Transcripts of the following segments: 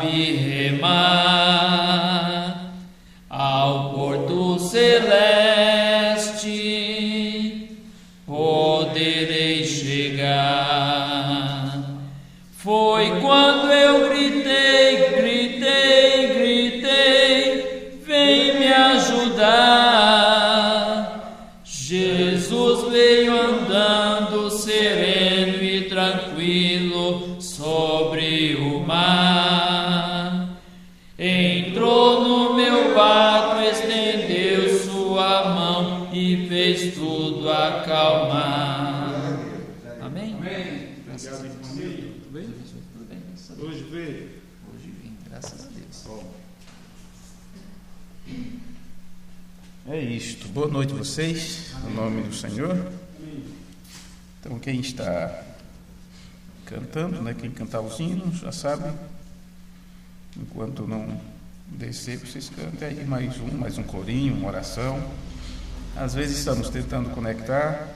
sabe remar ao porto celeste, poderei chegar. Foi quando eu gritei, vem me ajudar. Jesus veio andando sereno e tranquilo sobre o mar. Entrou no meu barco, estendeu sua mão e fez tudo acalmar. Amém? Amém. Graças a Deus. Tudo bem? Tudo bem. Hoje veio. Hoje vim, graças a Deus. É isto. Boa noite a vocês, no nome do Senhor. Então, quem está cantando, né? Quem cantar os hinos, já sabe. Enquanto não descer, vocês cantem aí mais um corinho, uma oração. Às vezes estamos tentando conectar,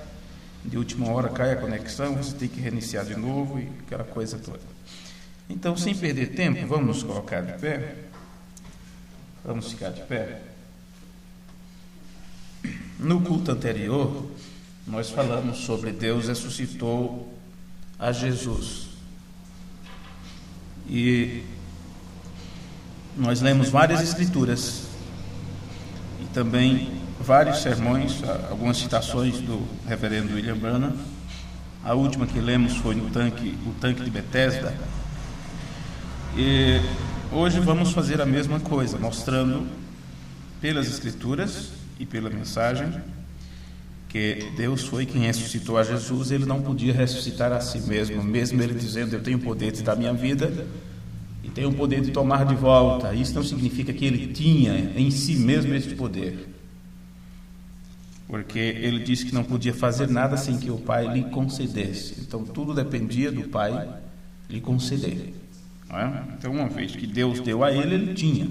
de última hora cai a conexão, você tem que reiniciar de novo e aquela coisa toda. Então, sem perder tempo, vamos nos colocar de pé. Vamos ficar de pé. No culto anterior, nós falamos sobre Deus ressuscitou a Jesus. E nós lemos várias escrituras e também vários sermões, algumas citações do reverendo William Branham. A última que lemos foi o tanque de Betesda. E hoje vamos fazer a mesma coisa, mostrando pelas escrituras e pela mensagem que Deus foi quem ressuscitou a Jesus. Ele não podia ressuscitar a si mesmo, mesmo ele dizendo: eu tenho o poder de dar minha vida e tenho o poder de tomar de volta. Isso não significa que ele tinha em si mesmo esse poder, porque ele disse que não podia fazer nada sem que o Pai lhe concedesse. Então tudo dependia do Pai lhe conceder, não é? Então, uma vez que Deus deu a ele, ele tinha,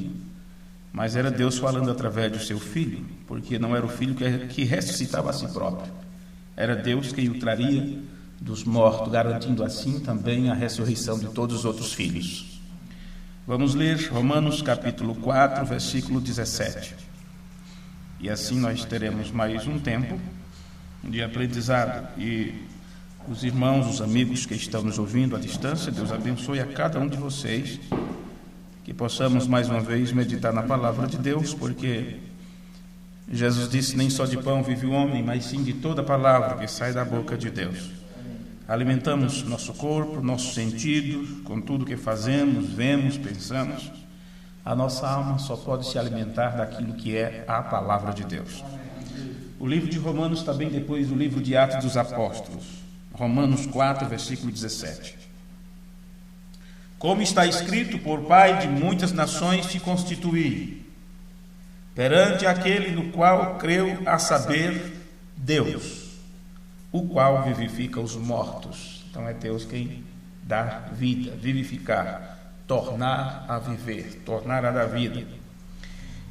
mas era Deus falando através do seu Filho, porque não era o Filho que ressuscitava a si próprio, era Deus quem o traria dos mortos, garantindo assim também a ressurreição de todos os outros filhos. Vamos ler Romanos capítulo 4, versículo 17. E assim nós teremos mais um tempo de aprendizado. E os irmãos, os amigos que estão nos ouvindo à distância, Deus abençoe a cada um de vocês, que possamos mais uma vez meditar na palavra de Deus, porque Jesus disse: nem só de pão vive o homem, mas sim de toda palavra que sai da boca de Deus. Alimentamos nosso corpo, nossos sentidos, com tudo que fazemos, vemos, pensamos. A nossa alma só pode se alimentar daquilo que é a palavra de Deus. O livro de Romanos está bem depois do livro de Atos dos Apóstolos. Romanos 4, versículo 17. Como está escrito: por Pai de muitas nações te constituí, perante aquele no qual creu, a saber, Deus, o qual vivifica os mortos. Então é Deus quem dá vida, vivificar, tornar a viver, tornar a dar vida.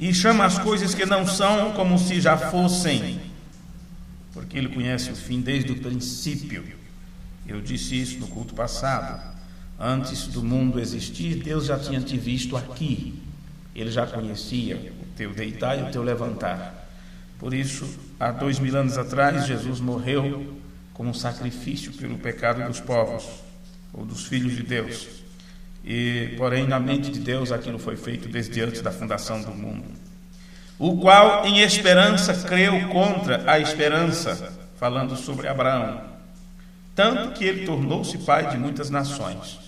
E chama as coisas que não são como se já fossem, porque Ele conhece o fim desde o princípio. Eu disse isso no culto passado. Antes do mundo existir, Deus já tinha te visto aqui. Ele já conhecia o teu deitar e o teu levantar. Por isso, há 2000 anos atrás, Jesus morreu como um sacrifício pelo pecado dos povos, ou dos filhos de Deus. E, porém, na mente de Deus, aquilo foi feito desde antes da fundação do mundo. O qual, em esperança, creu contra a esperança, falando sobre Abraão, tanto que ele tornou-se pai de muitas nações.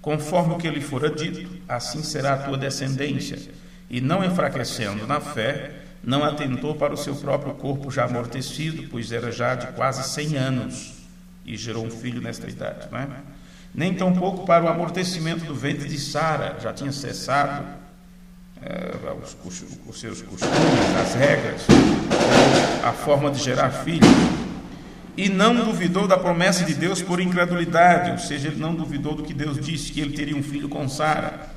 Conforme o que lhe fora dito, assim será a tua descendência. E não enfraquecendo na fé, não atentou para o seu próprio corpo já amortecido, pois era já de quase 100 anos, e gerou um filho nesta idade, não é? Nem tampouco para o amortecimento do ventre de Sara, já tinha cessado os seus costumes, as regras, a forma de gerar filhos. E não duvidou da promessa de Deus por incredulidade, ou seja, ele não duvidou do que Deus disse, que ele teria um filho com Sara,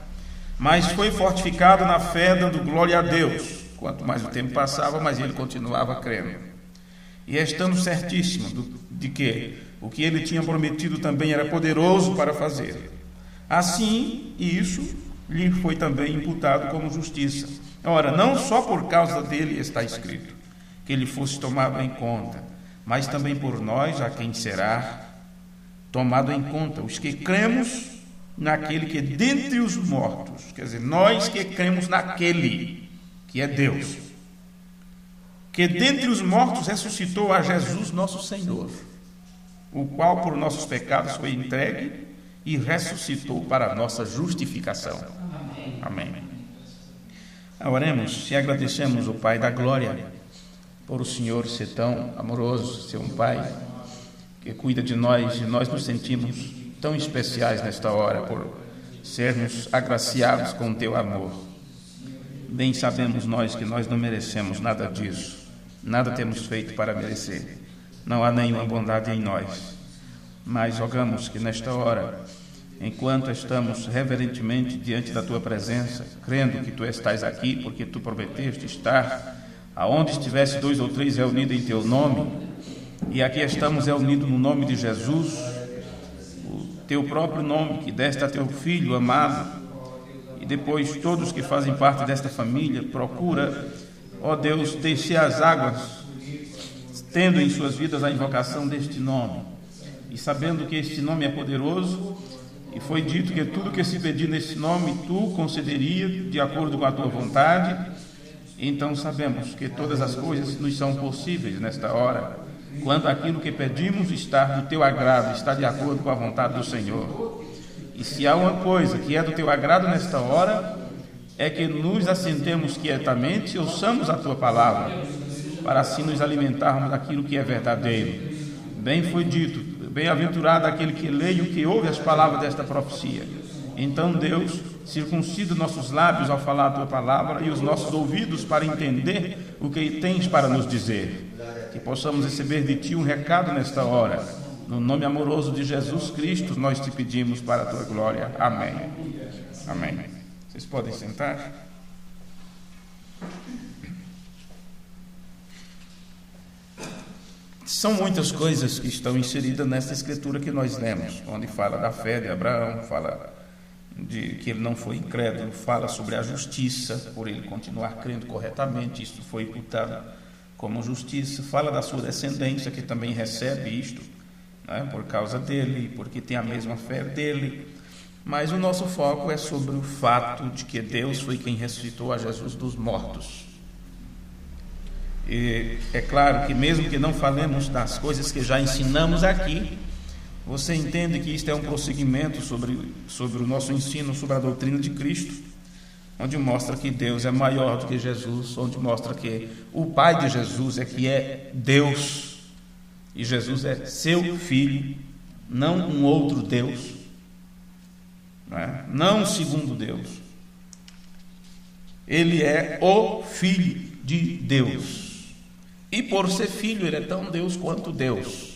mas foi fortificado na fé, dando glória a Deus. Quanto mais o tempo passava, mais ele continuava crendo. E estando certíssimo de que o que ele tinha prometido também era poderoso para fazer. Assim, isso lhe foi também imputado como justiça. Ora, não só por causa dele está escrito que ele fosse tomado em conta, mas também por nós, a quem será tomado em conta, os que cremos naquele que é dentre os mortos, quer dizer, nós que cremos naquele que é Deus, que dentre os mortos ressuscitou a Jesus nosso Senhor, o qual por nossos pecados foi entregue e ressuscitou para a nossa justificação. Amém. Oremos e agradecemos o Pai da glória por o Senhor ser tão amoroso, ser um Pai que cuida de nós, e nós nos sentimos tão especiais nesta hora por sermos agraciados com o teu amor. Bem sabemos nós que nós não merecemos nada disso, nada temos feito para merecer, não há nenhuma bondade em nós, mas rogamos que nesta hora, enquanto estamos reverentemente diante da tua presença, crendo que tu estás aqui, porque tu prometeste estar aonde estivesse 2 ou 3 reunidos em teu nome, e aqui estamos reunidos no nome de Jesus, o teu próprio nome que deste a teu Filho amado, e depois todos que fazem parte desta família, procura, ó Deus, descer as águas, tendo em suas vidas a invocação deste nome, e sabendo que este nome é poderoso, e foi dito que tudo que se pedir nesse nome, tu concederia de acordo com a tua vontade. Então sabemos que todas as coisas nos são possíveis nesta hora, quando aquilo que pedimos está do teu agrado, está de acordo com a vontade do Senhor. E se há uma coisa que é do teu agrado nesta hora, é que nos assentemos quietamente e ouçamos a tua palavra, para assim nos alimentarmos daquilo que é verdadeiro. Bem foi dito, bem-aventurado aquele que lê e o que ouve as palavras desta profecia. Então, Deus, circuncida nossos lábios ao falar a tua palavra e os nossos ouvidos para entender o que tens para nos dizer. Que possamos receber de ti um recado nesta hora. No nome amoroso de Jesus Cristo, nós te pedimos para a tua glória. Amém. Amém. Vocês podem sentar. São muitas coisas que estão inseridas nesta escritura que nós lemos, onde fala da fé de Abraão, fala de que ele não foi incrédulo, fala sobre a justiça, por ele continuar crendo corretamente, isto foi imputado como justiça, fala da sua descendência, que também recebe isto, né, por causa dele, porque tem a mesma fé dele, mas o nosso foco é sobre o fato de que Deus foi quem ressuscitou a Jesus dos mortos. E é claro que mesmo que não falemos das coisas que já ensinamos aqui, você entende que isto é um prosseguimento sobre o nosso ensino sobre a doutrina de Cristo, onde mostra que Deus é maior do que Jesus, onde mostra que o Pai de Jesus é que é Deus, e Jesus é seu Filho, não um outro Deus, não um segundo Deus. Ele é o Filho de Deus. E por ser filho, ele é tão Deus quanto Deus.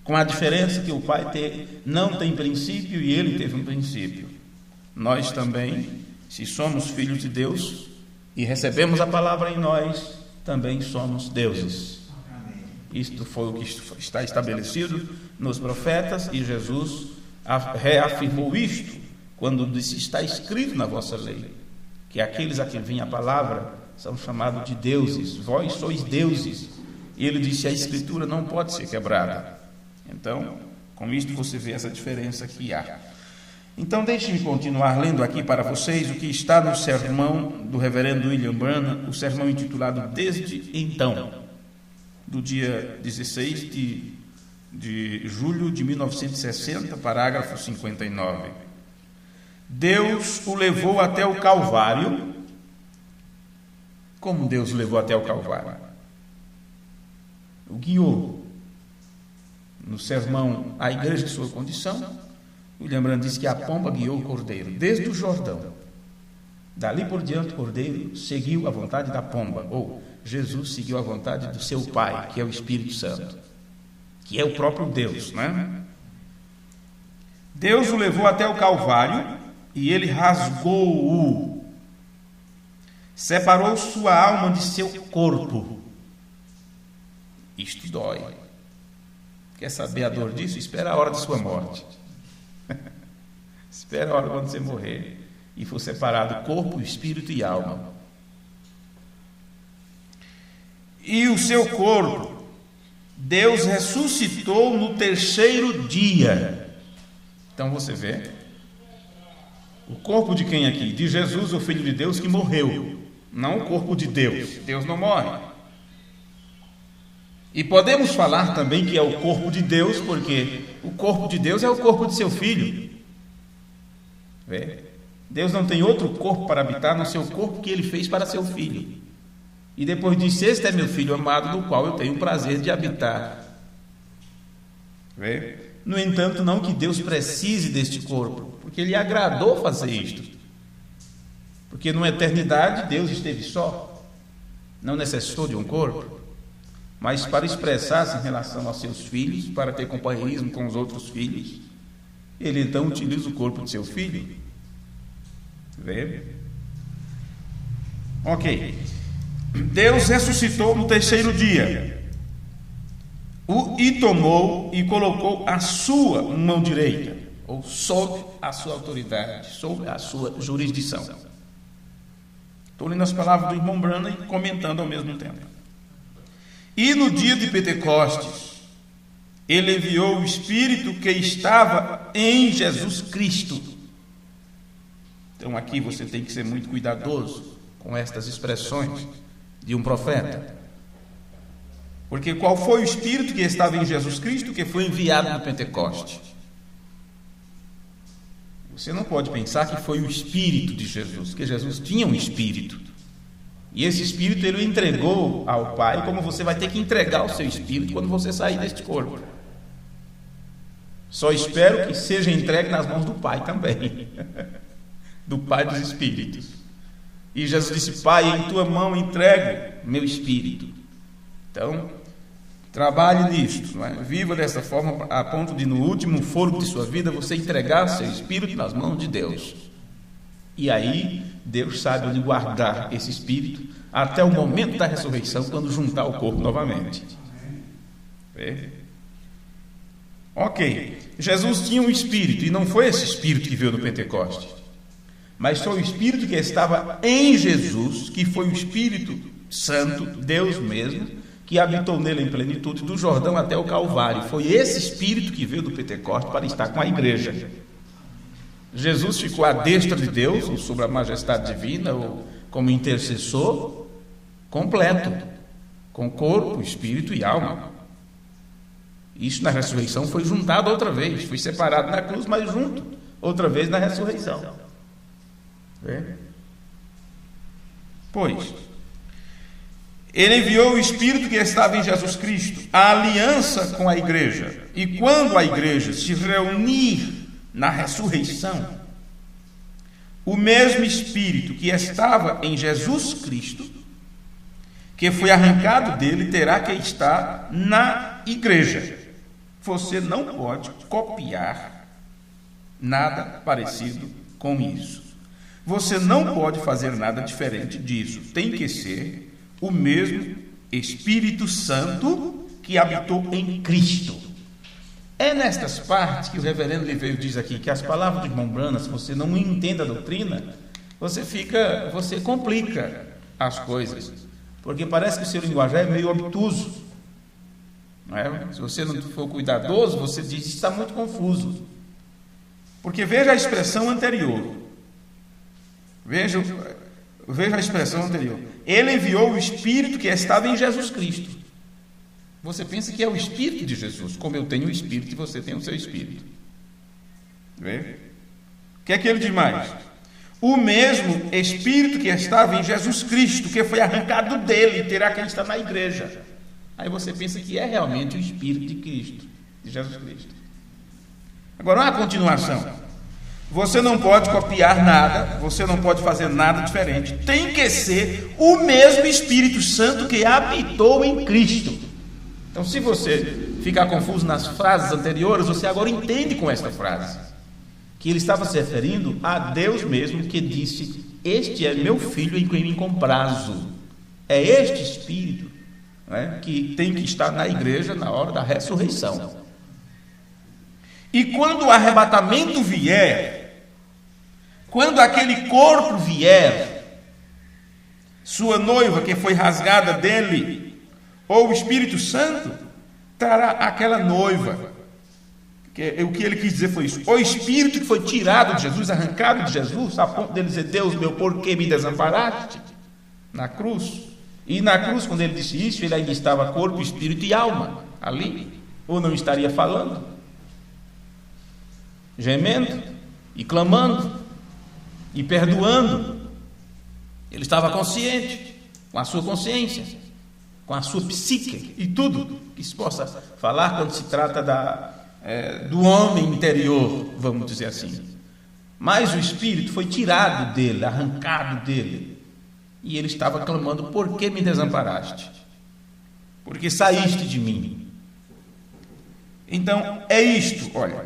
Com a diferença que o Pai não tem princípio e ele teve um princípio. Nós também, se somos filhos de Deus e recebemos a palavra em nós, também somos deuses. Isto foi o que está estabelecido nos profetas e Jesus reafirmou isto quando disse: está escrito na vossa lei que aqueles a quem vem a palavra são chamados de deuses, vós sois deuses. E ele disse: a escritura não pode ser quebrada. Então, com isto você vê essa diferença que há. Então, deixe-me continuar lendo aqui para vocês o que está no sermão do reverendo William Branham, o sermão intitulado Desde Então, do dia 16 de julho de 1960, parágrafo 59. Deus o levou até o Calvário. Como Deus o levou até o Calvário? O guiou. No sermão A Igreja e Sua Condição, William Branham diz que a pomba guiou o cordeiro desde o Jordão. Dali por diante, o cordeiro seguiu a vontade da pomba, ou Jesus seguiu a vontade do seu Pai, que é o Espírito Santo, que é o próprio Deus, né? Deus o levou até o Calvário e ele rasgou-o. Separou sua alma de seu corpo. Isto dói. Quer saber a dor disso? Espera a hora de sua morte. Espera a hora quando você morrer. e foi separado corpo, espírito e alma. E o seu corpo Deus ressuscitou no terceiro dia. Então você vê, o corpo de quem aqui? De Jesus, o Filho de Deus, que morreu, não o corpo de Deus. Deus não morre. E podemos falar também que é o corpo de Deus, porque o corpo de Deus é o corpo de seu Filho. Vê? Deus não tem outro corpo para habitar no seu corpo que Ele fez para seu Filho. E depois disse: este é meu Filho amado, no qual eu tenho o prazer de habitar. Vê? No entanto, não que Deus precise deste corpo, porque Ele agradou fazer isto. Porque na eternidade Deus esteve só, não necessitou de um corpo, mas para expressar-se em relação aos seus filhos, para ter companheirismo com os outros filhos, Ele então utiliza o corpo de seu Filho. Vê? Ok. Deus ressuscitou no terceiro dia, e tomou e colocou a sua mão direita, ou sob a sua autoridade, sob a sua jurisdição. Estou lendo as palavras do irmão Branham e comentando ao mesmo tempo. E no dia de Pentecostes, Ele enviou o Espírito que estava em Jesus Cristo. Então aqui você tem que ser muito cuidadoso com estas expressões de um profeta. Porque qual foi o Espírito que estava em Jesus Cristo, que foi enviado no Pentecoste? Você não pode pensar que foi o Espírito de Jesus, porque Jesus tinha um Espírito. E esse Espírito Ele entregou ao Pai, como você vai ter que entregar o seu Espírito quando você sair deste corpo. Só espero que seja entregue nas mãos do Pai também, do Pai dos Espíritos. E Jesus disse: Pai, em tua mão entrego meu Espírito. Então, trabalhe nisto, não é? Viva dessa forma, a ponto de no último fôlego de sua vida você entregar seu Espírito nas mãos de Deus. E aí Deus sabe onde guardar esse Espírito até o momento da ressurreição, quando juntar o corpo novamente. Vê? Ok, Jesus tinha um Espírito, e não foi esse Espírito que veio no Pentecoste, mas foi o Espírito que estava em Jesus, que foi o Espírito Santo, Deus mesmo, que habitou nele em plenitude, do Jordão até o Calvário. Foi esse Espírito que veio do Pentecoste para estar com a igreja. Jesus ficou à destra de Deus, ou sobre a majestade divina, ou como intercessor completo, com corpo, espírito e alma. Isso na ressurreição foi juntado outra vez, foi separado na cruz, mas junto outra vez na ressurreição. Pois Ele enviou o Espírito que estava em Jesus Cristo, a aliança com a igreja. E quando a igreja se reunir na ressurreição, o mesmo Espírito que estava em Jesus Cristo, que foi arrancado dele, terá que estar na igreja. Você não pode copiar nada parecido com isso. Você não pode fazer nada diferente disso. Tem que ser o mesmo Espírito Santo que habitou em Cristo. É nestas partes que o reverendo Liveiro diz aqui, que as palavras de irmão Branham, se você não entende a doutrina, você complica as coisas, porque parece que o seu linguajar é meio obtuso, não é? Se você não for cuidadoso, você diz que está muito confuso, porque veja a expressão anterior. Veja a expressão anterior. Ele enviou o Espírito que estava em Jesus Cristo. Você pensa que é o Espírito de Jesus, como eu tenho o Espírito e você tem o seu Espírito. Vê? O que é que ele diz mais? O mesmo Espírito que estava em Jesus Cristo, que foi arrancado dele, terá que estar na igreja. Aí você pensa que é realmente o Espírito de Cristo, de Jesus Cristo. Agora, uma continuação. Você não pode copiar nada, você não pode fazer nada diferente. Tem que ser o mesmo Espírito Santo que habitou em Cristo. Então, se você ficar confuso nas frases anteriores, você agora entende com esta frase que ele estava se referindo a Deus mesmo, que disse: este é meu filho em quem me comprazo. É este Espírito, né, que tem que estar na igreja na hora da ressurreição. E quando o arrebatamento vier, quando aquele corpo vier, sua noiva que foi rasgada dele, ou o Espírito Santo, trará aquela noiva. O que ele quis dizer foi isso. O Espírito que foi tirado de Jesus, arrancado de Jesus, a ponto dele dizer: Deus meu, por que me desamparaste? Na cruz. E na cruz, quando ele disse isso, ele ainda estava corpo, espírito e alma ali. Ou não estaria falando? Gemendo e clamando e perdoando. Ele estava consciente, com a sua consciência, com a sua psique e tudo que se possa falar quando se trata do homem interior, vamos dizer assim. Mas o Espírito foi tirado dele, arrancado dele, e ele estava clamando: por que me desamparaste? Porque saíste de mim. Então é isto, olha,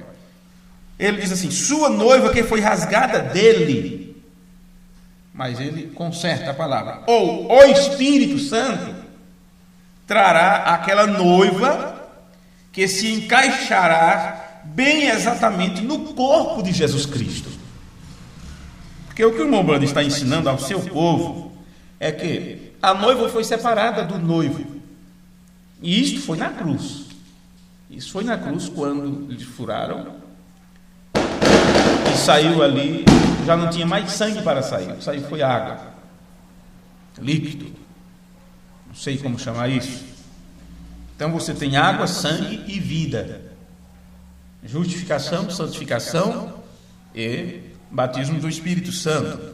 ele diz assim: sua noiva que foi rasgada dele, mas ele conserta a palavra, ou o Espírito Santo trará aquela noiva que se encaixará bem exatamente no corpo de Jesus Cristo. Porque o que o irmão Brando está ensinando ao seu povo é que a noiva foi separada do noivo, e isto foi na cruz. Isso foi na cruz, quando lhe furaram e saiu ali, já não tinha mais sangue para sair, saiu foi água, líquido, não sei como chamar isso. Então você tem água, sangue e vida, justificação, santificação e batismo do Espírito Santo.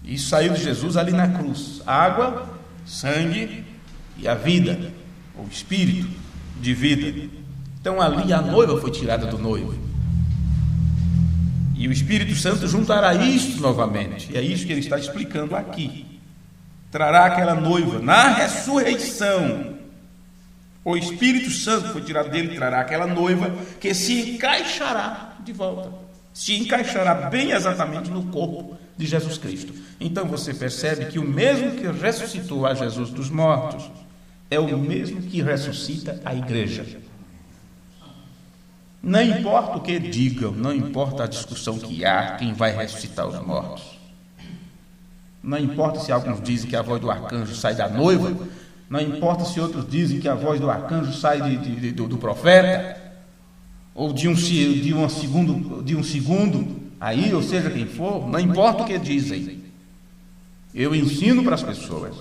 Isso saiu de Jesus ali na cruz: água, sangue e a vida, o Espírito de vida. Então ali a noiva foi tirada do noivo, e o Espírito Santo juntará isto novamente, e é isso que ele está explicando aqui. Trará aquela noiva na ressurreição. O Espírito Santo foi tirado dele, trará aquela noiva que se encaixará de volta, se encaixará bem exatamente no corpo de Jesus Cristo. Então você percebe que o mesmo que ressuscitou a Jesus dos mortos é o mesmo que ressuscita a igreja. Não importa o que digam, não importa a discussão que há, quem vai ressuscitar os mortos. Não importa se alguns dizem que a voz do arcanjo sai da noiva, não importa se outros dizem que a voz do arcanjo sai do profeta, ou de um segundo, aí, ou seja, quem for, não importa o que dizem. Eu ensino para as pessoas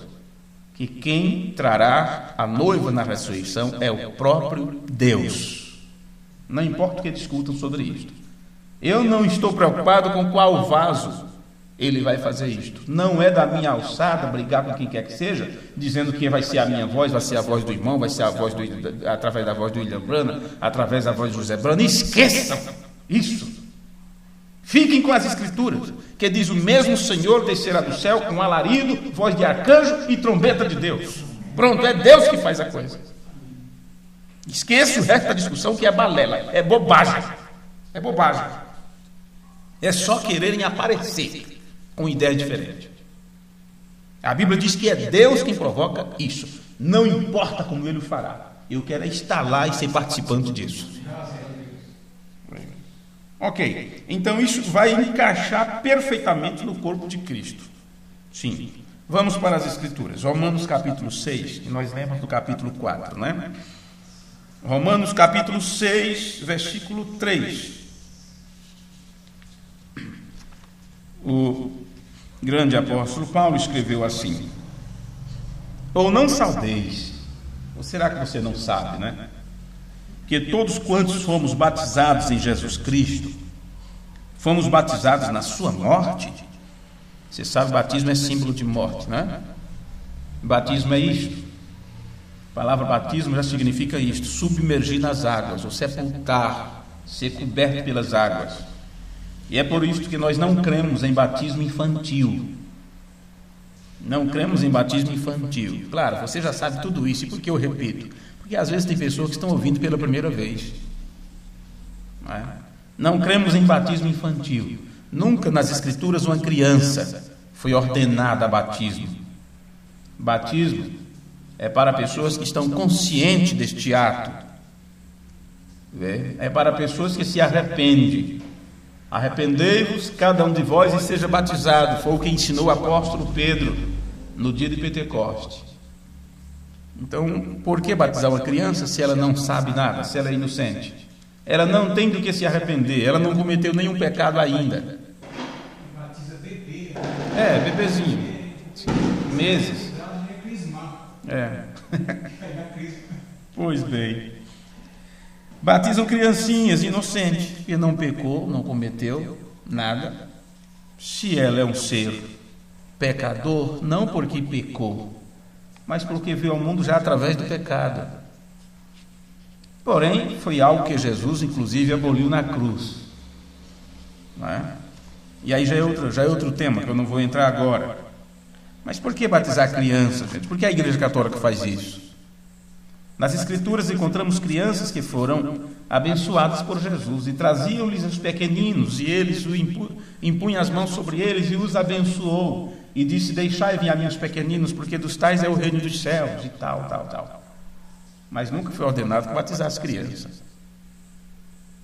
que quem trará a noiva na ressurreição é o próprio Deus. Não importa o que discutam sobre isto. Eu não estou preocupado com qual vaso ele vai fazer isto. Não é da minha alçada brigar com quem quer que seja, dizendo que vai ser a minha voz, vai ser a voz do irmão, vai ser a voz através da voz do William Branham, através da voz de José Branham. Esqueçam isso. Fiquem com as Escrituras, que diz: o mesmo Senhor descerá do céu com alarido, voz de arcanjo e trombeta de Deus. Pronto, é Deus que faz a coisa. Esqueça o resto da discussão, que é balela, é bobagem. É bobagem. É só quererem aparecer com ideia diferente. A Bíblia diz que é Deus quem provoca isso. Não importa como ele o fará. Eu quero estar lá e ser participante disso. Ok, então isso vai encaixar perfeitamente no corpo de Cristo. Sim. Vamos para as Escrituras. Romanos capítulo 6, que nós lemos do capítulo 4, né? Romanos capítulo 6, versículo 3. O grande apóstolo Paulo escreveu assim: ou não saudeis, ou será que você não sabe, né? Que todos quantos fomos batizados em Jesus Cristo, fomos batizados na sua morte. Você sabe, batismo é símbolo de morte, né? Batismo é isto. A palavra batismo já significa isto: submergir nas águas, ou sepultar, ser coberto pelas águas. E é por isso que nós não cremos em batismo infantil. Não cremos em batismo infantil. Claro, você já sabe tudo isso. E por que eu repito? Porque às vezes tem pessoas que estão ouvindo pela primeira vez. Não cremos em batismo infantil. Nunca nas Escrituras uma criança foi ordenada a batismo. Batismo é para pessoas que estão conscientes deste ato. É para pessoas que se arrependem. Arrependei-vos, cada um de vós, e seja batizado. Foi o que ensinou o apóstolo Pedro no dia de Pentecoste. Então, por que batizar uma criança se ela não sabe nada, se ela é inocente? Ela não tem do que se arrepender, ela não cometeu nenhum pecado ainda. Batiza bebê. Bebezinho. Meses. Pois bem. Batizam criancinhas inocentes, que não pecou, não cometeu nada. Se ela é um ser pecador, não porque pecou, mas porque veio ao mundo já através do pecado. Porém, foi algo que Jesus, inclusive, aboliu na cruz. Não é? E aí já é outro tema, que eu não vou entrar agora. Mas por que batizar crianças, gente? Por que a Igreja Católica faz isso? Nas Escrituras encontramos crianças que foram abençoadas por Jesus e traziam-lhes os pequeninos, e eles impunham as mãos sobre eles e os abençoou. E disse: deixai vir a mim os pequeninos, porque dos tais é o reino dos céus, e tal. Mas nunca foi ordenado que batizasse crianças.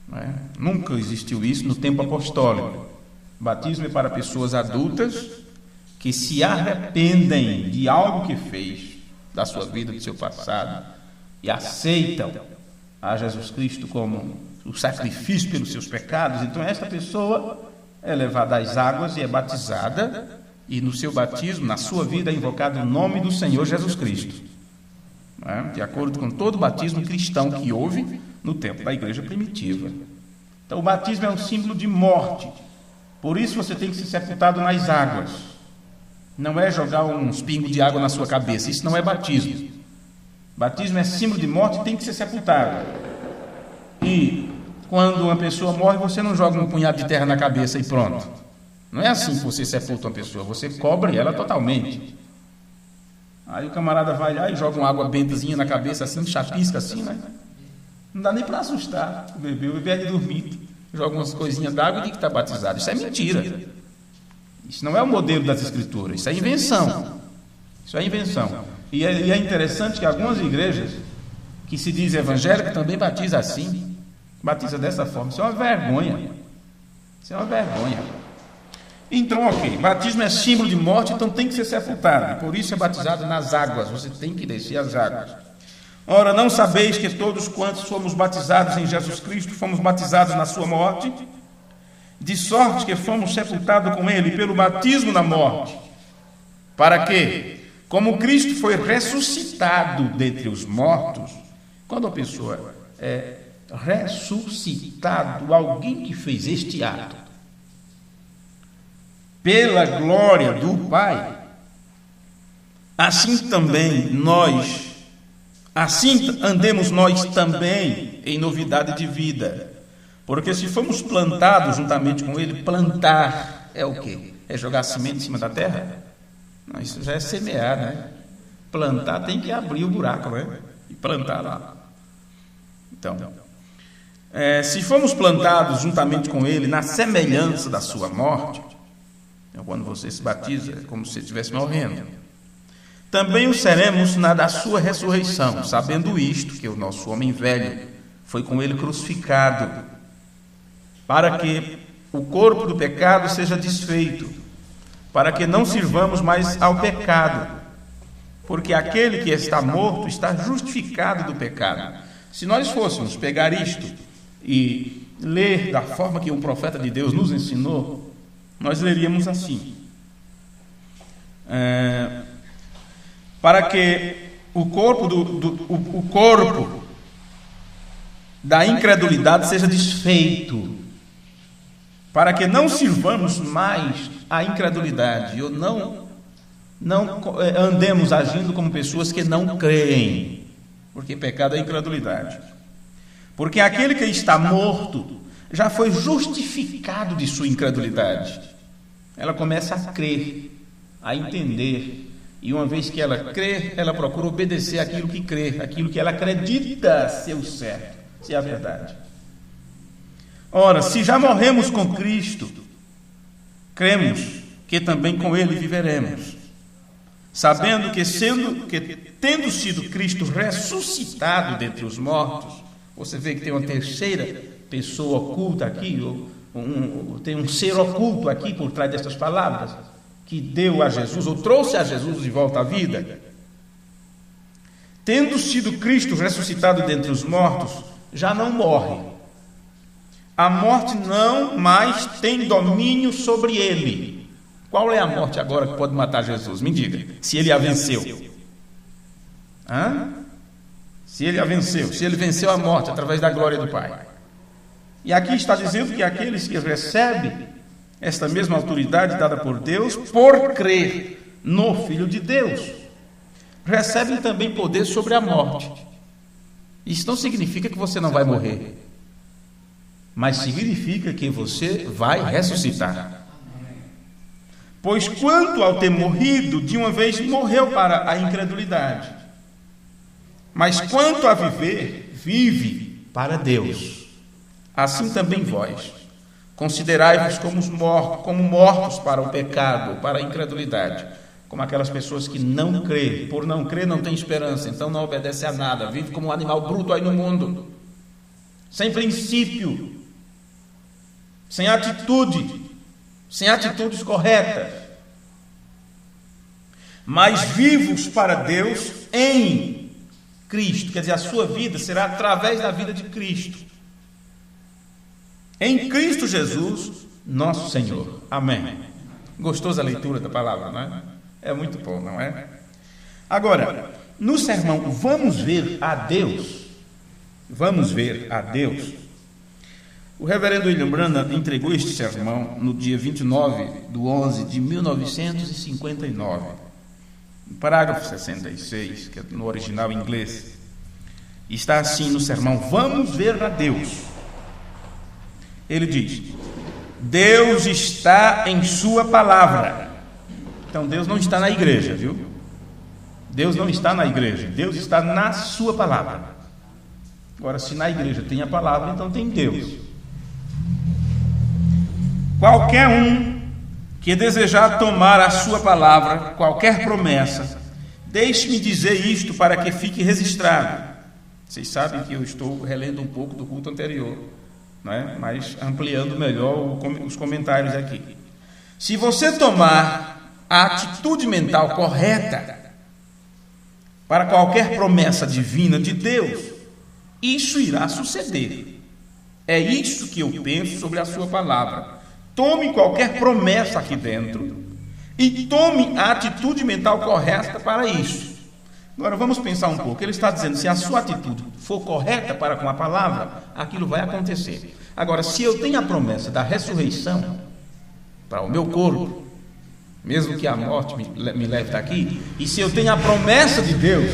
Não é? Nunca existiu isso no tempo apostólico. Batismo é para pessoas adultas que se arrependem de algo que fez, da sua vida, do seu passado, e aceitam a Jesus Cristo como o sacrifício pelos seus pecados. Então esta pessoa é levada às águas e é batizada, e no seu batismo, na sua vida, é invocado o nome do Senhor Jesus Cristo, de acordo com todo o batismo cristão que houve no tempo da igreja primitiva. Então o batismo é um símbolo de morte, por isso você tem que ser sepultado nas águas. Não é jogar uns pingos de água na sua cabeça, isso não é batismo. Batismo é símbolo de morte e tem que ser sepultado. E quando uma pessoa morre, você não joga um punhado de terra na cabeça e pronto. Não é assim que você sepulta uma pessoa, você cobre ela totalmente. Aí o camarada vai lá e joga uma água bentezinha na cabeça assim, chapisca assim, né? Não dá nem para assustar o bebê é de dormir. Joga umas coisinhas d'água e diz que está batizado. Isso é mentira. Isso não é o modelo das Escrituras, isso é invenção. E é interessante que algumas igrejas que se diz evangélica também batiza assim, batiza dessa forma. Isso é uma vergonha. Então, ok, batismo é símbolo de morte, então tem que ser sepultado. Por isso é batizado nas águas, você tem que descer as águas. Ora, não sabeis que todos quantos fomos batizados em Jesus Cristo, fomos batizados na sua morte? De sorte que fomos sepultados com ele pelo batismo na morte. Para que, como Cristo foi ressuscitado dentre os mortos, quando a pessoa é ressuscitado, alguém que fez este ato, pela glória do Pai, assim andemos nós também em novidade de vida. Porque se fomos plantados juntamente com ele, plantar é o quê? É jogar semente em cima da terra? Não, isso já é semear, né? Plantar tem que abrir o buraco, né? E plantar lá. Então, se fomos plantados juntamente com ele na semelhança da sua morte, então, quando você se batiza, é como se você estivesse morrendo, também o seremos na da sua ressurreição, sabendo isto, que o nosso homem velho foi com ele crucificado, para que o corpo do pecado seja desfeito, para que não sirvamos mais ao pecado, porque aquele que está morto está justificado do pecado. Se nós fôssemos pegar isto e ler da forma que um profeta de Deus nos ensinou, nós leríamos assim: para que o corpo da incredulidade seja desfeito, para que não sirvamos mais à incredulidade, ou não andemos agindo como pessoas que não creem, porque pecado é incredulidade. Porque aquele que está morto já foi justificado de sua incredulidade. Ela começa a crer, a entender, e uma vez que ela crê, ela procura obedecer aquilo que crê, aquilo que ela acredita ser o certo, ser a verdade. Ora, se já morremos com Cristo, cremos que também com ele viveremos, sabendo que tendo sido Cristo ressuscitado dentre os mortos, você vê que tem uma terceira pessoa oculta aqui, tem um ser oculto aqui por trás dessas palavras, que deu a Jesus, ou trouxe a Jesus de volta à vida. Tendo sido Cristo ressuscitado dentre os mortos, já não morre. A morte não mais tem domínio sobre ele. Qual é a morte agora que pode matar Jesus? Me diga, se ele a venceu. Se ele a venceu, se ele venceu a morte através da glória do Pai. E aqui está dizendo que aqueles que recebem esta mesma autoridade dada por Deus, por crer no Filho de Deus, recebem também poder sobre a morte. Isso não significa que você não vai morrer, mas significa que você vai ressuscitar. Pois quanto ao ter morrido, de uma vez morreu para a incredulidade. Mas quanto a viver, vive para Deus. Assim também vós, considerai-vos como mortos para o pecado, para a incredulidade, como aquelas pessoas que não creem. Por não crer não tem esperança, então não obedece a nada, vive como um animal bruto aí no mundo, sem princípio, sem atitude, sem atitudes corretas, mas vivos para Deus em Cristo. Quer dizer, a sua vida será através da vida de Cristo, em Cristo Jesus, nosso Senhor. Amém. Gostosa a leitura da palavra, não é? É muito bom, não é? Agora, no sermão Vamos Ver a Deus, Vamos Ver a Deus, o reverendo William Branham entregou este sermão no dia 29/11 de 1959, no parágrafo 66, que é no original inglês. Está assim no sermão Vamos Ver a Deus. Ele diz: Deus está em sua palavra. Então Deus não está na igreja, viu? Deus não está na igreja, Deus está na sua palavra. Agora, se na igreja tem a palavra, então tem Deus. Qualquer um que desejar tomar a sua palavra, qualquer promessa, deixe-me dizer isto para que fique registrado. Vocês sabem que eu estou relendo um pouco do culto anterior, não é? Mas ampliando melhor os comentários aqui. Se você tomar a atitude mental correta para qualquer promessa divina de Deus, isso irá suceder. É isso que eu penso sobre a sua palavra. Tome qualquer promessa aqui dentro e tome a atitude mental correta para isso. Agora vamos pensar um pouco. Ele está dizendo, se a sua atitude for correta para com a palavra, aquilo vai acontecer. Agora, se eu tenho a promessa da ressurreição para o meu corpo, mesmo que a morte me leve daqui, e se eu tenho a promessa de Deus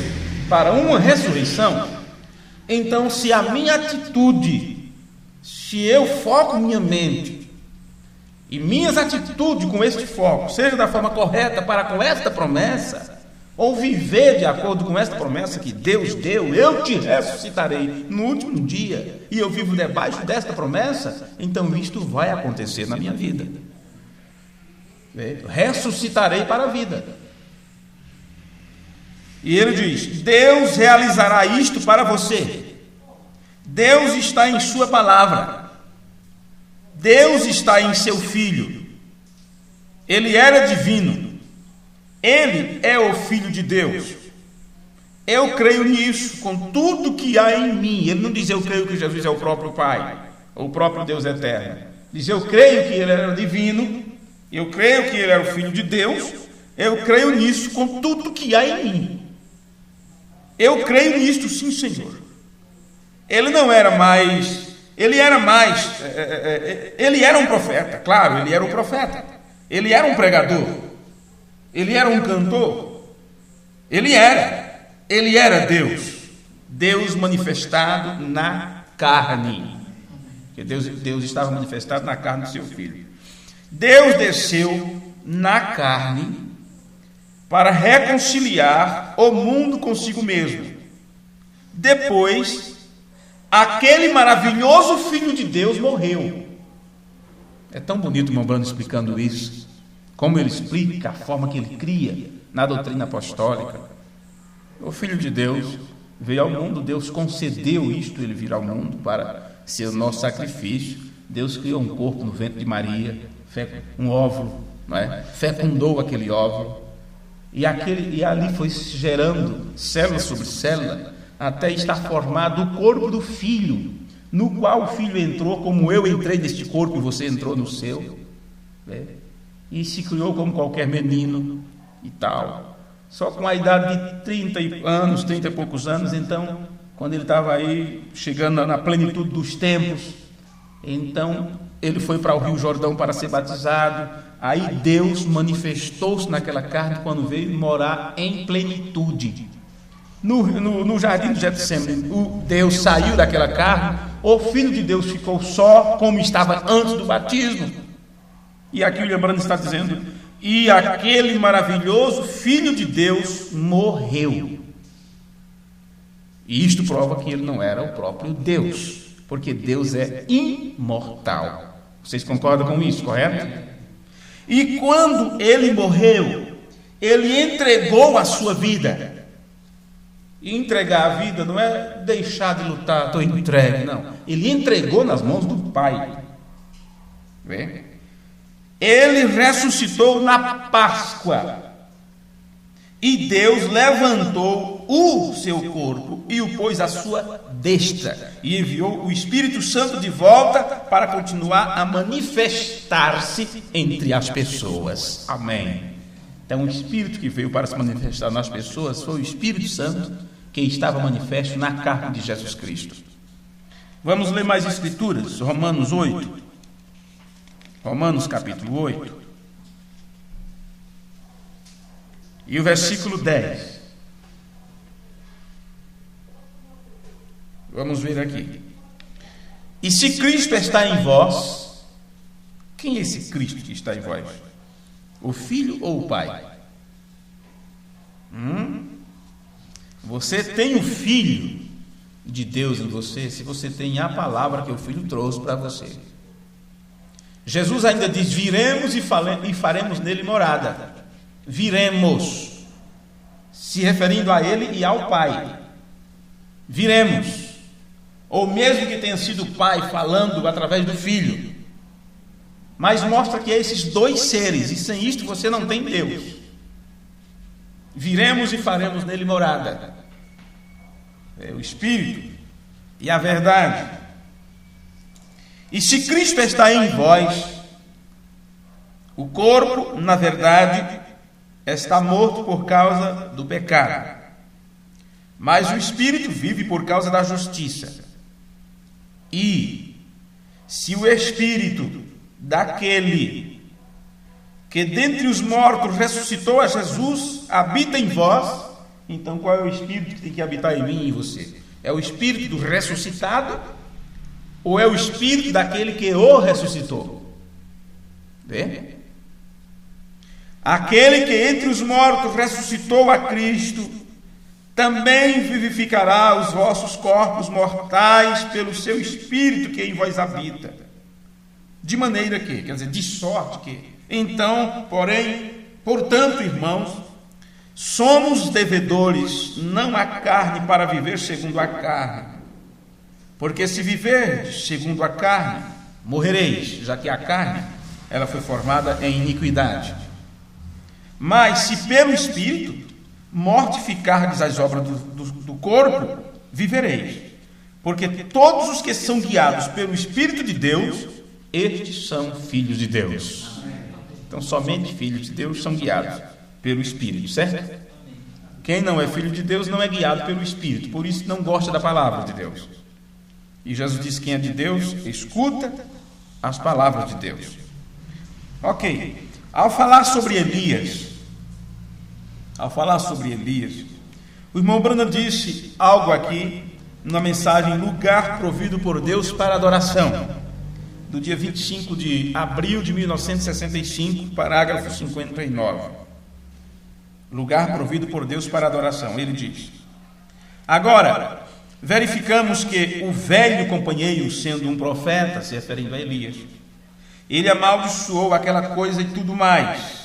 para uma ressurreição, então se a minha atitude, se eu foco minha mente e minhas atitudes com este foco, seja da forma correta para com esta promessa, ou viver de acordo com esta promessa que Deus deu, eu te ressuscitarei no último dia, e eu vivo debaixo desta promessa, então isto vai acontecer na minha vida. Ressuscitarei para a vida. E ele diz: Deus realizará isto para você. Deus está em sua palavra. Deus está em seu Filho. Ele era divino. Ele é o Filho de Deus. Eu creio nisso, com tudo que há em mim. Ele não diz eu creio que Jesus é o próprio Pai, ou o próprio Deus eterno. Diz eu creio que ele era divino, eu creio que ele era o Filho de Deus, eu creio nisso com tudo que há em mim. Eu creio nisto, sim, Senhor. Ele não era mais, ele era um profeta, claro, ele era um profeta. Ele era um pregador. Ele era um cantor. Ele era Deus. Deus manifestado na carne. Porque Deus estava manifestado na carne do seu Filho. Deus desceu na carne para reconciliar o mundo consigo mesmo. Depois, aquele maravilhoso Filho de Deus morreu. É tão bonito o irmão Branham explicando isso, como ele explica a forma que ele cria na doutrina apostólica. O Filho de Deus veio ao mundo, Deus concedeu isto, ele vir ao mundo para ser o nosso sacrifício, Deus criou um corpo no ventre de Maria, um óvulo, não é? Fecundou aquele óvulo, e ali foi se gerando célula sobre célula, até estar formado o corpo do Filho, no qual o Filho entrou, como eu entrei neste corpo e você entrou no seu, né? E se criou como qualquer menino e tal, só com a idade de 30 e poucos anos. Então, quando ele estava aí chegando na plenitude dos tempos, então ele foi para o Rio Jordão para ser batizado. Aí Deus manifestou-se naquela carne quando veio morar em plenitude no jardim do Getsemane. Deus saiu daquela carne, o Filho de Deus ficou só como estava antes do batismo. E aqui o William Branham está dizendo: e aquele maravilhoso Filho de Deus morreu. E isto prova que ele não era o próprio Deus, porque Deus é imortal. Vocês concordam com isso, correto? E quando ele morreu, ele entregou a sua vida. E entregar a vida não é deixar de lutar, estou entregue, não. Ele entregou nas mãos do Pai. Vê? Ele ressuscitou na Páscoa. E Deus levantou o seu corpo e o pôs à sua destra. E enviou o Espírito Santo de volta para continuar a manifestar-se entre as pessoas. Amém. Então o Espírito que veio para se manifestar nas pessoas foi o Espírito Santo que estava manifesto na carne de Jesus Cristo. Vamos ler mais escrituras. Romanos 8. Romanos capítulo 8. E o versículo 10. Vamos ver aqui. E se Cristo está em vós, quem é esse Cristo que está em vós? O Filho ou o Pai? Você tem o Filho de Deus em você, se você tem a palavra que o Filho trouxe para você. Jesus ainda diz: viremos e faremos nele morada. Viremos, se referindo a ele e ao Pai. Viremos, ou mesmo que tenha sido o Pai falando através do Filho, mas mostra que é esses dois seres, e sem isto você não tem Deus. Viremos e faremos nele morada. É o Espírito e a verdade. E se Cristo está em vós, o corpo, na verdade, está morto por causa do pecado, mas o Espírito vive por causa da justiça. E se o Espírito daquele que dentre os mortos ressuscitou a Jesus habita em vós, então qual é o Espírito que tem que habitar em mim e em você? É o Espírito do ressuscitado ou é o Espírito daquele que o ressuscitou? Vê? Aquele que entre os mortos ressuscitou a Cristo, também vivificará os vossos corpos mortais pelo seu Espírito que em vós habita. De maneira que, quer dizer, de sorte que, então, portanto, irmãos, somos devedores, não à carne, para viver segundo a carne. Porque se viver segundo a carne, morrereis, já que a carne, ela foi formada em iniquidade. Mas se pelo Espírito mortificardes as obras do corpo, vivereis. Porque todos os que são guiados pelo Espírito de Deus, estes são filhos de Deus. Então, somente filhos de Deus são guiados pelo Espírito, certo? Quem não é filho de Deus não é guiado pelo Espírito, por isso não gosta da palavra de Deus. E Jesus disse: quem é de Deus, escuta as palavras de Deus. Ok. Ao falar sobre Elias, o irmão Branham disse algo aqui na mensagem Lugar Provido por Deus para Adoração, do dia 25 de abril de 1965, parágrafo 59. Lugar provido por Deus para adoração. Ele diz: agora, verificamos que o velho companheiro, sendo um profeta, se referindo a Elias, ele amaldiçoou aquela coisa e tudo mais.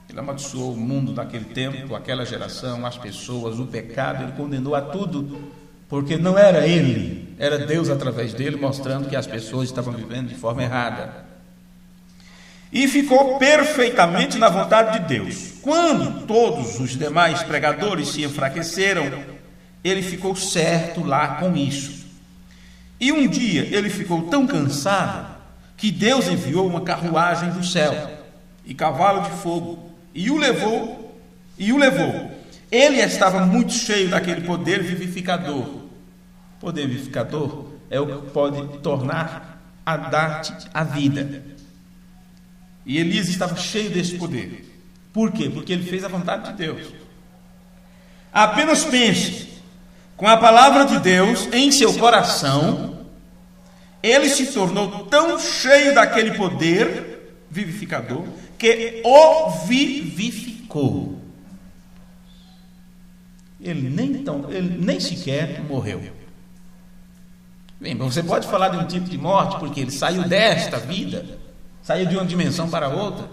Ele amaldiçoou o mundo daquele tempo, aquela geração, as pessoas, o pecado, ele condenou a tudo. porque não era ele, era Deus através dele, mostrando que as pessoas estavam vivendo de forma errada. E ficou perfeitamente na vontade de Deus. Quando todos os demais pregadores se enfraqueceram, ele ficou certo lá com isso. E um dia ele ficou tão cansado que Deus enviou uma carruagem do céu e cavalo de fogo e o levou. Ele estava muito cheio daquele poder vivificador. Poder vivificador é o que pode tornar a dar-te a vida. E Elias estava cheio desse poder. Por quê? Porque ele fez a vontade de Deus. Apenas pense, com a palavra de Deus em seu coração, ele se tornou tão cheio daquele poder vivificador que o vivificou. Ele nem sequer morreu. Bem, você pode falar de um tipo de morte porque ele saiu desta vida, saiu de uma dimensão para outra,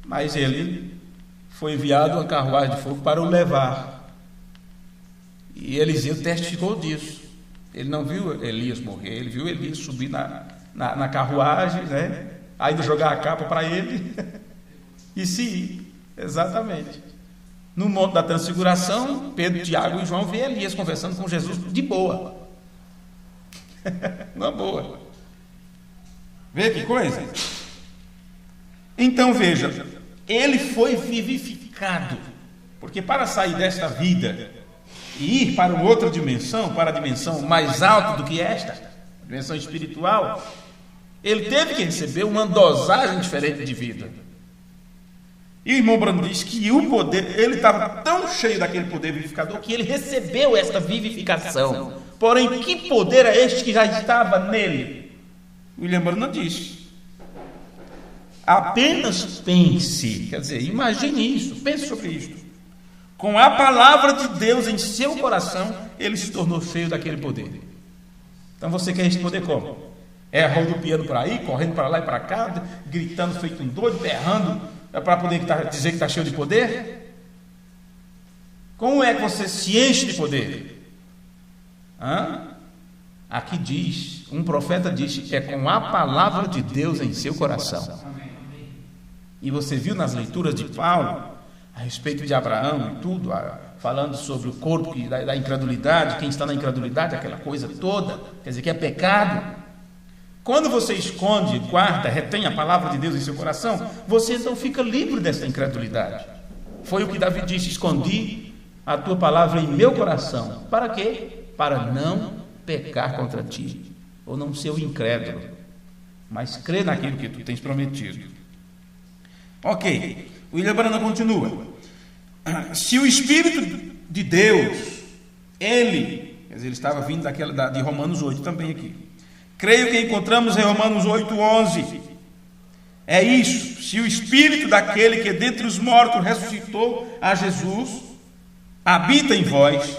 mas ele foi enviado a uma carruagem de fogo para o levar. E Eliseu testificou disso. Ele não viu Elias morrer, ele viu Elias subir na carruagem, né? Ainda jogar a capa para ele e se ir. Exatamente. No Monte da Transfiguração, Pedro, Tiago e João vê Elias conversando com Jesus de boa. Uma boa. Vê que coisa? Então veja, ele foi vivificado, porque para sair desta vida e ir para outra dimensão, para a dimensão mais alta do que esta, a dimensão espiritual, ele teve que receber uma dosagem diferente de vida. E o irmão Branham diz que o poder, ele estava tão cheio daquele poder vivificador que ele recebeu esta vivificação. Porém, que poder é este que já estava nele? William Branham diz: apenas pense, quer dizer, imagine isso, pense sobre isto. Com a palavra de Deus em seu coração, ele se tornou cheio daquele poder. Então você quer esse poder como? É rodopiando por aí, correndo para lá e para cá, gritando feito um doido, berrando, para poder dizer que está cheio de poder? Como é que você se enche de poder? Aqui diz, um profeta diz que é com a palavra de Deus em seu coração. E você viu nas leituras de Paulo a respeito de Abraão e tudo, falando sobre o corpo da incredulidade, quem está na incredulidade, aquela coisa toda, quer dizer que é pecado. Quando você esconde, guarda, retém a palavra de Deus em seu coração, você então fica livre dessa incredulidade. Foi o que Davi disse: escondi a tua palavra em meu coração. Para quê? Para não pecar contra ti, ou não ser o incrédulo, mas crer naquilo que tu tens prometido. Ok, William Branham continua: se o Espírito de Deus, ele estava vindo de Romanos 8 também aqui, creio que encontramos em Romanos 8:11, é isso: se o Espírito daquele que dentre os mortos ressuscitou a Jesus habita em vós,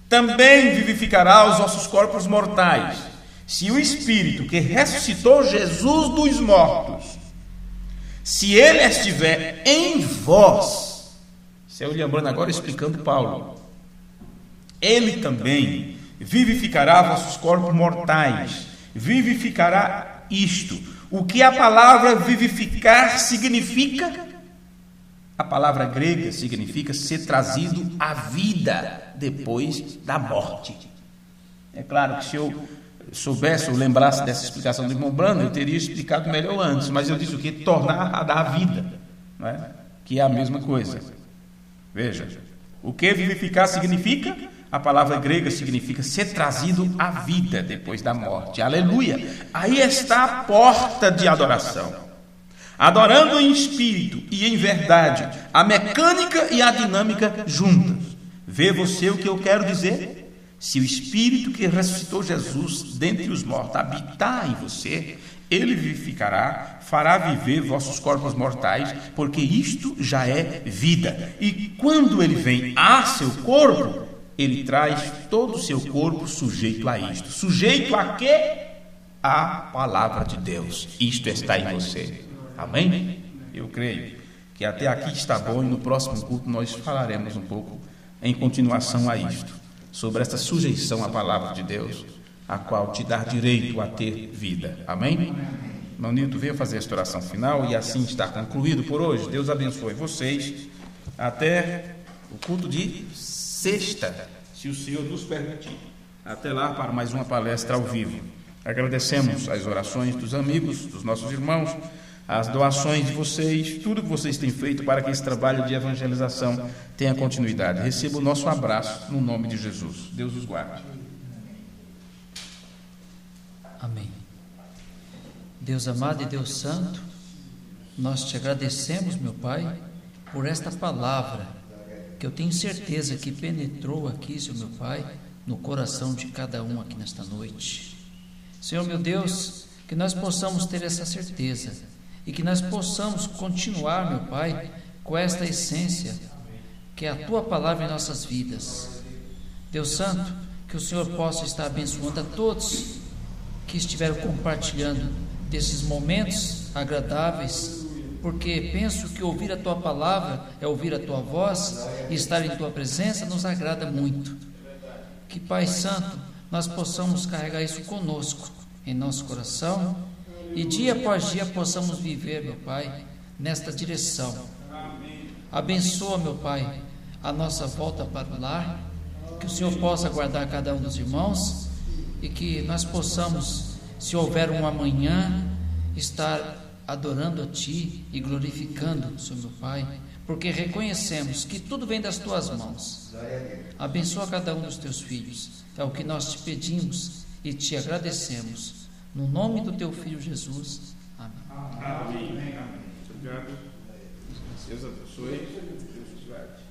também vivificará os vossos corpos mortais. Se o Espírito que ressuscitou Jesus dos mortos, se ele estiver em vós, isso é William Branham agora explicando Paulo, ele também vivificará vossos corpos mortais. Vivificará isto. O que a palavra vivificar significa? A palavra grega significa ser trazido à vida depois da morte. É claro que se eu soubesse ou lembrasse dessa explicação do irmão Branham, eu teria explicado melhor antes, mas eu disse o que? Tornar a dar vida, não é? Que é a mesma coisa. Veja, o que vivificar significa? A palavra grega significa ser trazido à vida depois da morte. Aleluia! Aí está a porta de adoração. Adorando em espírito e em verdade, a mecânica e a dinâmica juntas. Vê você o que eu quero dizer? Se o Espírito que ressuscitou Jesus dentre os mortos habitar em você, ele vivificará, fará viver vossos corpos mortais, porque isto já é vida. E quando ele vem a seu corpo, ele traz todo o seu corpo sujeito a isto. Sujeito a quê? A palavra de Deus. Isto está em você. Amém? Eu creio que até aqui está bom e no próximo culto nós falaremos um pouco em continuação a isto. sobre esta sujeição à palavra de Deus, a qual te dá direito a ter vida. Amém? Irmão Nilton, venha fazer esta oração final e assim está concluído por hoje. Deus abençoe vocês até o culto de sexta, se o Senhor nos permitir. Até lá para mais uma palestra ao vivo. Agradecemos as orações dos amigos, dos nossos irmãos, as doações de vocês, tudo que vocês têm feito para que esse trabalho de evangelização tenha continuidade. Receba o nosso abraço no nome de Jesus. Deus os guarde. Amém. Deus amado e Deus santo, nós te agradecemos, meu Pai, por esta palavra que eu tenho certeza que penetrou aqui, Senhor meu Pai, no coração de cada um aqui nesta noite. Senhor meu Deus, que nós possamos ter essa certeza e que nós possamos continuar, meu Pai, com esta essência que é a Tua palavra em nossas vidas. Deus santo, que o Senhor possa estar abençoando a todos que estiveram compartilhando desses momentos agradáveis, porque penso que ouvir a Tua palavra é ouvir a Tua voz, e estar em Tua presença nos agrada muito. Que, Pai Santo, nós possamos carregar isso conosco, em nosso coração, e dia após dia possamos viver, meu Pai, nesta direção. Abençoa, meu Pai, a nossa volta para o lar, que o Senhor possa guardar cada um dos irmãos, e que nós possamos, se houver um amanhã, estar adorando a Ti e glorificando, Senhor meu Pai, porque reconhecemos que tudo vem das Tuas mãos. Abençoa cada um dos Teus filhos, é o que nós te pedimos e te agradecemos, no nome do Teu Filho Jesus. Amém. Amém. Obrigado. Deus abençoe. Deus os guarde.